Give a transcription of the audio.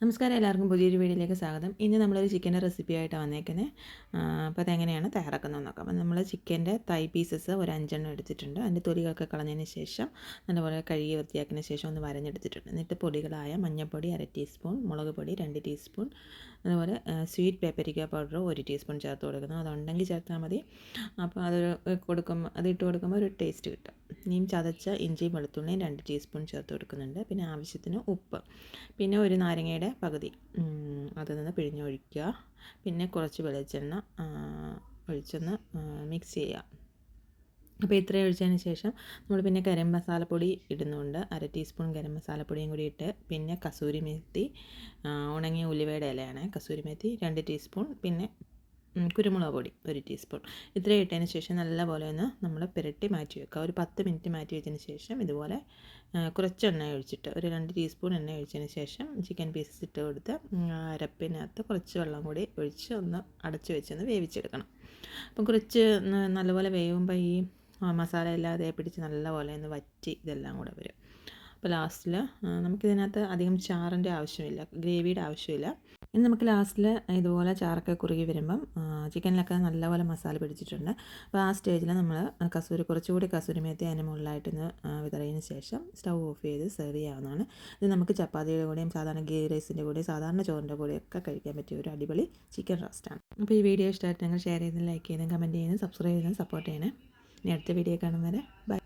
നമസ്കാരം, എല്ലാവർക്കും പുതിയൊരു വീഡിയോയിലേക്ക് സ്വാഗതം. ഇന്ന് നമ്മളൊരു ചിക്കൻ്റെ റെസിപ്പി ആയിട്ടാണ് വന്നേക്കുന്നത്. അപ്പോൾ അതെങ്ങനെയാണ് തയ്യാറാക്കുന്നത് നോക്കാം. അപ്പോൾ നമ്മൾ ചിക്കൻ്റെ തൈ പീസസ് ഒരു 5 എടുത്തിട്ടുണ്ട്. അതിൻ്റെ തൊലികളൊക്കെ കളഞ്ഞതിന് ശേഷം നല്ലപോലെ കഴുകി വൃത്തിയാക്കിയതിന് ശേഷം ഒന്ന് വരഞ്ഞെടുത്തിട്ടുണ്ട്. എന്നിട്ട് പൊടികളായ മഞ്ഞൾപ്പൊടി 1/2 ടീസ്പൂൺ, മുളക് പൊടി 2 ടീസ്പൂൺ, അതുപോലെ സ്വീറ്റ് പേപ്പരിക്ക പൗഡർ 1 ടീസ്പൂൺ ചേർത്ത് കൊടുക്കുന്നു. അതുണ്ടെങ്കിൽ ചേർത്താൽ മതി. അപ്പോൾ അതിട്ട് കൊടുക്കുമ്പോൾ ഒരു ടേസ്റ്റ് കിട്ടും. ഇനിയും ചതച്ച ഇഞ്ചിയും വെളുത്തുള്ളിയും 2 ടീസ്പൂൺ ചേർത്ത് കൊടുക്കുന്നുണ്ട്. പിന്നെ ആവശ്യത്തിന് ഉപ്പ്, പിന്നെ ഒരു നാരങ്ങയുടെ പകുതി അതിൽ നിന്ന് പിഴിഞ്ഞൊഴിക്കുക. പിന്നെ കുറച്ച് വെളിച്ചെണ്ണ ഒഴിച്ചൊന്ന് മിക്സ് ചെയ്യുക. അപ്പോൾ ഇത്രയും ഒഴിച്ചതിന് ശേഷം നമ്മൾ പിന്നെ ഗരം മസാലപ്പൊടി ഇടുന്നുണ്ട്. 1/2 ടീസ്പൂൺ ഗരം മസാലപ്പൊടിയും കൂടി ഇട്ട്, പിന്നെ കസൂരി മേത്തി, ഉണങ്ങിയ ഉലുവയുടെ ഇലയാണ് കസൂരി മേത്തി 2 ടീസ്പൂൺ, പിന്നെ കുരുമുളക് പൊടി 1 ടീസ്പൂൺ. ഇത്രയും ഇട്ടതിന് ശേഷം നല്ലപോലെ ഒന്ന് നമ്മൾ പുരട്ടി മാറ്റി വെക്കുക. ഒരു 10 മിനിറ്റ് മാറ്റി വെച്ചതിന് ശേഷം ഇതുപോലെ കുറച്ച് എണ്ണ ഒഴിച്ചിട്ട് ഒരു 2 ടീസ്പൂൺ എണ്ണ ഒഴിച്ചതിന് ശേഷം ചിക്കൻ പീസസ് ഇട്ട് കൊടുത്ത് അരപ്പിനകത്ത് കുറച്ച് വെള്ളം കൂടി ഒഴിച്ച് ഒന്ന് അടച്ച് വെച്ചൊന്ന് വേവിച്ചെടുക്കണം. അപ്പം കുറച്ച് നല്ലപോലെ വേവുമ്പോൾ ഈ മസാല എല്ലാം പിടിച്ച് നല്ലപോലെ ഒന്ന് വറ്റി ഇതെല്ലാം കൂടെ വരും. അപ്പോൾ ലാസ്റ്റിൽ നമുക്കിതിനകത്ത് അധികം ചാറിൻ്റെ ആവശ്യമില്ല, ഗ്രേവിയുടെ ആവശ്യമില്ല. ഇനി നമുക്ക് ലാസ്റ്റിൽ ഇതുപോലെ ചാറൊക്കെ കുറുകി വരുമ്പം ചിക്കനിലൊക്കെ നല്ലപോലെ മസാല പിടിച്ചിട്ടുണ്ട്. അപ്പോൾ ആ സ്റ്റേജിൽ നമ്മൾ കുറച്ചുകൂടി കസൂരി മേത്തി അതിന് മുകളിലായിട്ടൊന്ന് വിതറിയതിന് ശേഷം സ്റ്റൗ ഓഫ് ചെയ്ത് സെർവ് ചെയ്യാവുന്നതാണ്. ഇത് നമുക്ക് ചപ്പാത്തിയുടെ കൂടെയും സാധാരണ ഗീ റൈസിൻ്റെ കൂടെയും സാധാരണ ചോറിൻ്റെ കൂടെയൊക്കെ കഴിക്കാൻ പറ്റിയ ഒരു അടിപൊളി ചിക്കൻ റോസ്റ്റാണ്. അപ്പോൾ ഈ വീഡിയോ ഇഷ്ടമായിട്ട് നിങ്ങൾ ഷെയർ ചെയ്ത് ലൈക്ക് ചെയ്തും കമൻറ്റ് ചെയ്യുന്നതും സബ്സ്ക്രൈബ് ചെയ്തും സപ്പോർട്ട് ചെയ്യണേ. ഇനി അടുത്ത വീഡിയോ കാണുന്നവരെ ബൈ.